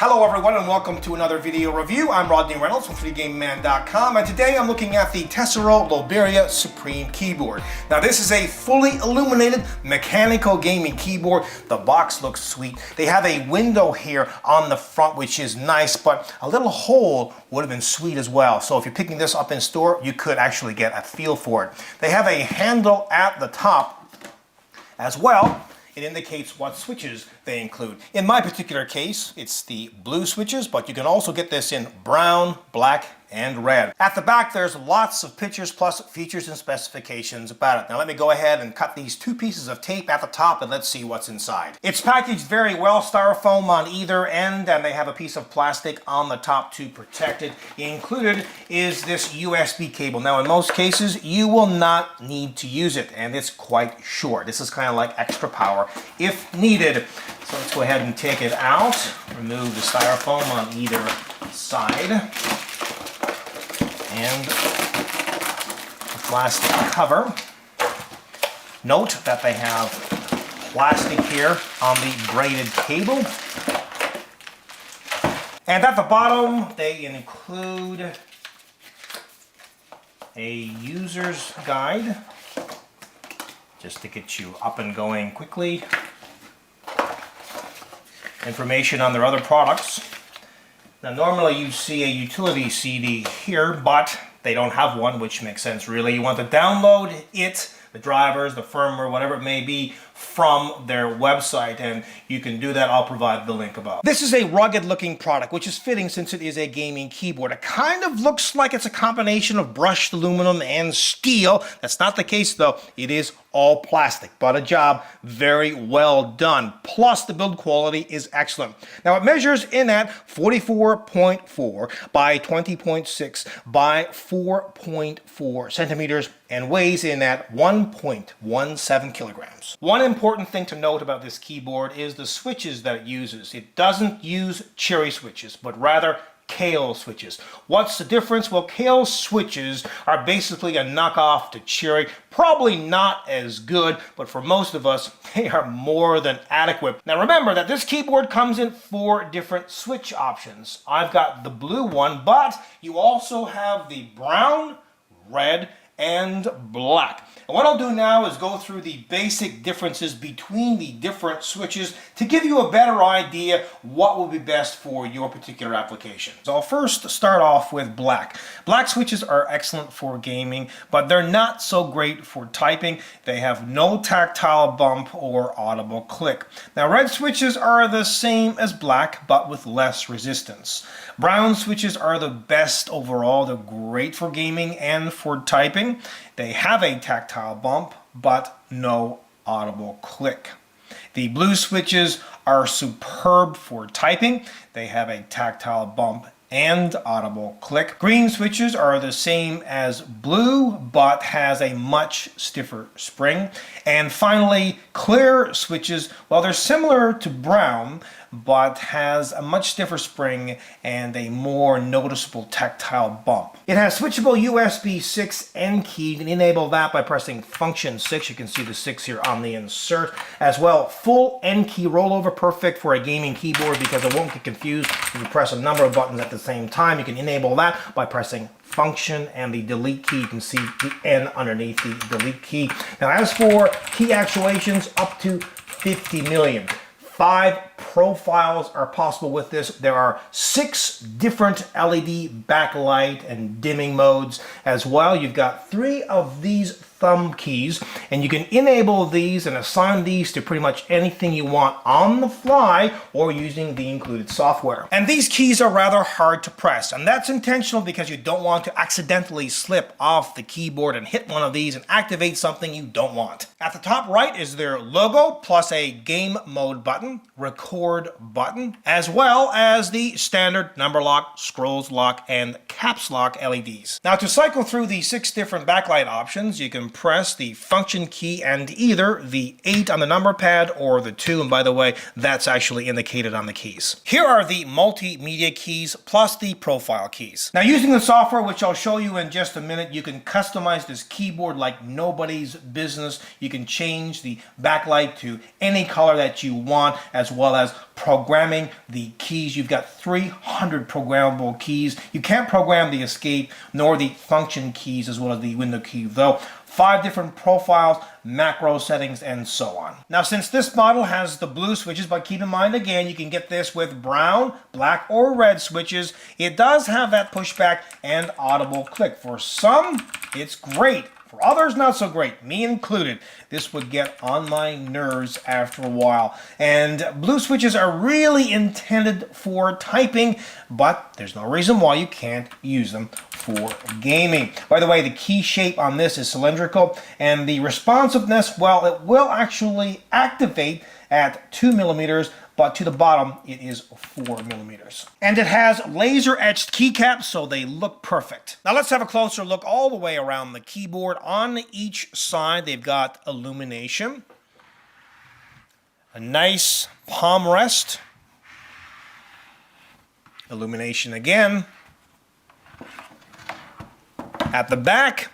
Hello everyone and welcome to another video review. I'm Rodney Reynolds from 3GameMan.com and today I'm looking at the Tesoro Lobera Supreme keyboard. Now this is a fully illuminated mechanical gaming keyboard. The box looks sweet. They have a window here on the front which is nice, but a little hole would have been sweet as well. So if you're picking this up in store, you could actually get a feel for it. They have a handle at the top as well. It indicates what switches they include. In my particular case, it's the blue switches, but you can also get this in brown, black, and red. At the back, there's lots of pictures plus features and specifications about it. Now let me go ahead and cut these two pieces of tape at the top and let's see what's inside. It's packaged very well, styrofoam on either end, and they have a piece of plastic on the top to protect it. Included is this USB cable. Now in most cases, you will not need to use it, and it's quite short. This is kind of like extra power if needed. So let's go ahead and take it out, remove the styrofoam on either side, and the plastic cover. Note that they have plastic here on the braided cable. And at the bottom, they include a user's guide, just to get you up and going quickly. Information on their other products. Now normally you see a utility CD here, but they don't have one, which makes sense really. You want to download it, the drivers, the firmware, whatever it may be, from their website, and you can do that. I'll provide the link above. This is a rugged looking product, which is fitting since it is a gaming keyboard. It kind of looks like it's a combination of brushed aluminum and steel. That's not the case though. It is all plastic, but a job very well done. Plus the build quality is excellent. Now it measures in at 44.4 by 20.6 by 4.4 centimeters and weighs in at 1.17 kilograms. One important thing to note about this keyboard is the switches that it uses. It doesn't use cherry switches, but rather kale switches. What's the difference? Well, kale switches are basically a knockoff to cherry. Probably not as good, but for most of us, they are more than adequate. Now remember that this keyboard comes in 4 different switch options. I've got the blue one, but you also have the brown, red, and black. And what I'll do now is go through the basic differences between the different switches to give you a better idea what will be best for your particular application. So I'll first start off with black. Black switches are excellent for gaming, but they're not so great for typing. They have no tactile bump or audible click. Now red switches are the same as black, but with less resistance. Brown switches are the best overall. They're great for gaming and for typing. They have a tactile bump, but no audible click. The blue switches are superb for typing. They have a tactile bump and audible click. Green switches are the same as blue, but has a much stiffer spring. And finally, clear switches, well, they're similar to brown, but has a much stiffer spring and a more noticeable tactile bump. It has switchable USB 6 N key. You can enable that by pressing function 6. You can see the 6 here on the insert. As well, full N key rollover, perfect for a gaming keyboard because it won't get confused if you press a number of buttons at the same time. You can enable that by pressing function and the delete key. You can see the N underneath the delete key. Now as for key actuations, up to 50 million. 5 profiles are possible with this. There are 6 different LED backlight and dimming modes as well. You've got 3 of these thumb keys, and you can enable these and assign these to pretty much anything you want on the fly or using the included software. And these keys are rather hard to press, and that's intentional because you don't want to accidentally slip off the keyboard and hit one of these and activate something you don't want. At the top right is their logo plus a game mode button, record button, as well as the standard number lock, scrolls lock, and caps lock LEDs. Now to cycle through the 6 different backlight options, you can press the function key and either the 8 on the number pad or the 2, and by the way, that's actually indicated on the keys. Here are the multimedia keys plus the profile keys. Now using the software, which I'll show you in just a minute, you can customize this keyboard like nobody's business. You can change the backlight to any color that you want, as well as programming the keys. You've got 300 programmable keys. You can't program the escape nor the function keys as well as the window key though. 5 different profiles, macro settings, and so on. Now, since this model has the blue switches, but keep in mind again, you can get this with brown, black, or red switches. It does have that pushback and audible click. For some, it's great. For others, not so great, me included. This would get on my nerves after a while. And blue switches are really intended for typing, but there's no reason why you can't use them for gaming. By the way, the key shape on this is cylindrical, and the responsiveness, well, it will actually activate at 2 millimeters, but to the bottom it is 4 millimeters. And it has laser etched keycaps, so they look perfect. Now let's have a closer look all the way around the keyboard. On each side they've got illumination, a nice palm rest, illumination again. At the back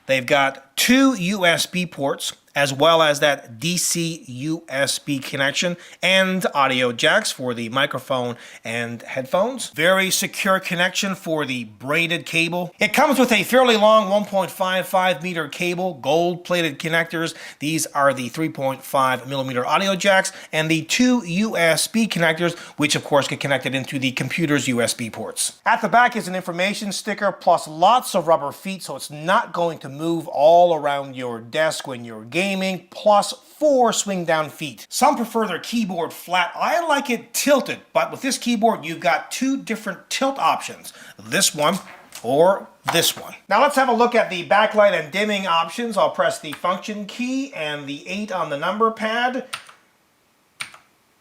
they've got 2 USB ports, as well as that DC USB connection and audio jacks for the microphone and headphones. Very secure connection for the braided cable. It comes with a fairly long 1.55 meter cable, gold-plated connectors. These are the 3.5 millimeter audio jacks and the 2 USB connectors, which of course get connected into the computer's USB ports. At the back is an information sticker plus lots of rubber feet, so it's not going to move all around your desk when you're gaming, plus 4 swing down feet. Some prefer their keyboard flat. I like it tilted, but with this keyboard you've got 2 different tilt options. This one or this one. Now let's have a look at the backlight and dimming options. I'll press the function key and the 8 on the number pad.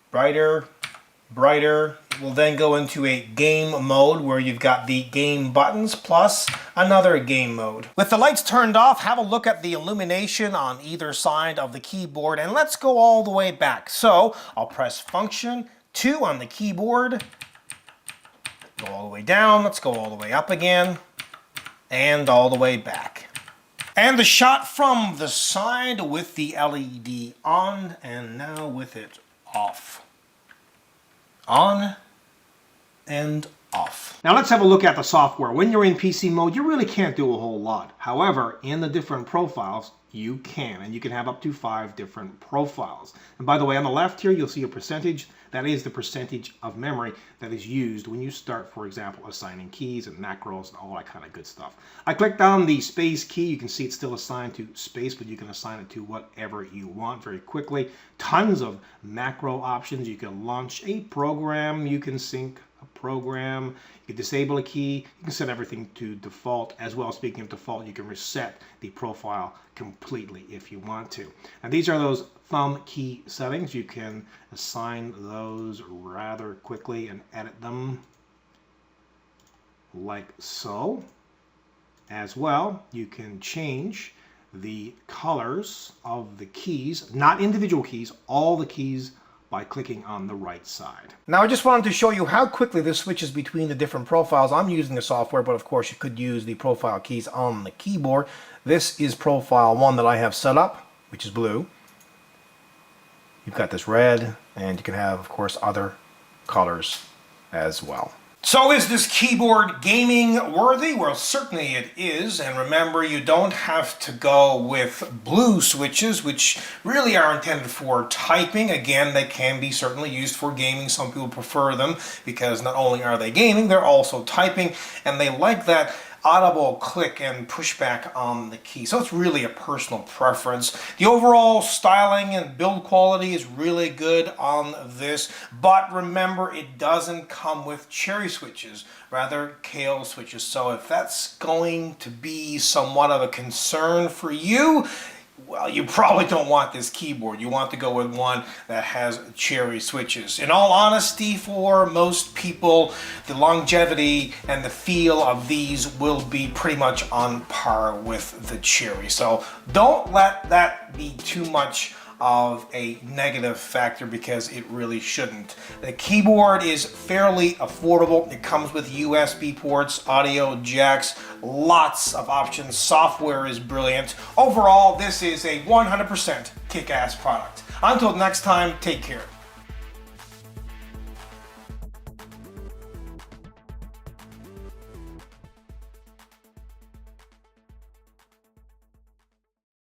Brighter, brighter. We'll then go into a game mode where you've got the game buttons plus another game mode. With the lights turned off, have a look at the illumination on either side of the keyboard, and let's go all the way back. So I'll press function 2 on the keyboard, go all the way down, let's go all the way up again, and all the way back. And the shot from the side with the LED on, and now with it off. On and off. Now let's have a look at the software. When you're in PC mode, you really can't do a whole lot. However, in the different profiles, you can, and you can have up to 5 different profiles. And by the way, on the left here, you'll see a percentage. That is the percentage of memory that is used when you start, for example, assigning keys and macros and all that kind of good stuff. I clicked on the space key. You can see it's still assigned to space, but you can assign it to whatever you want very quickly. Tons of macro options. You can launch a program. You can sync a program. You can disable a key. You can set everything to default as well. Speaking of default, you can reset the profile completely if you want to. And these are those thumb key settings. You can assign those rather quickly and edit them like so. As well, you can change the colors of the keys, not individual keys, all the keys by clicking on the right side. Now I just wanted to show you how quickly this switches between the different profiles. I'm using the software, but of course you could use the profile keys on the keyboard. This is profile 1 that I have set up, which is blue. You've got this red, and you can have, of course, other colors as well. So is this keyboard gaming worthy? Well, certainly it is. And remember, you don't have to go with blue switches, which really are intended for typing. Again, they can be certainly used for gaming. Some people prefer them because not only are they gaming, they're also typing, and they like that audible click and pushback on the key. So it's really a personal preference. The overall styling and build quality is really good on this, but remember, it doesn't come with cherry switches, rather kale switches. So if that's going to be somewhat of a concern for you, well, you probably don't want this keyboard. You want to go with one that has cherry switches. In all honesty, for most people, the longevity and the feel of these will be pretty much on par with the cherry. So don't let that be too much of a negative factor, because it really shouldn't. The keyboard is fairly affordable. It comes with USB ports, audio jacks, lots of options. Software is brilliant. Overall, this is a 100% kick-ass product. Until next time, take care.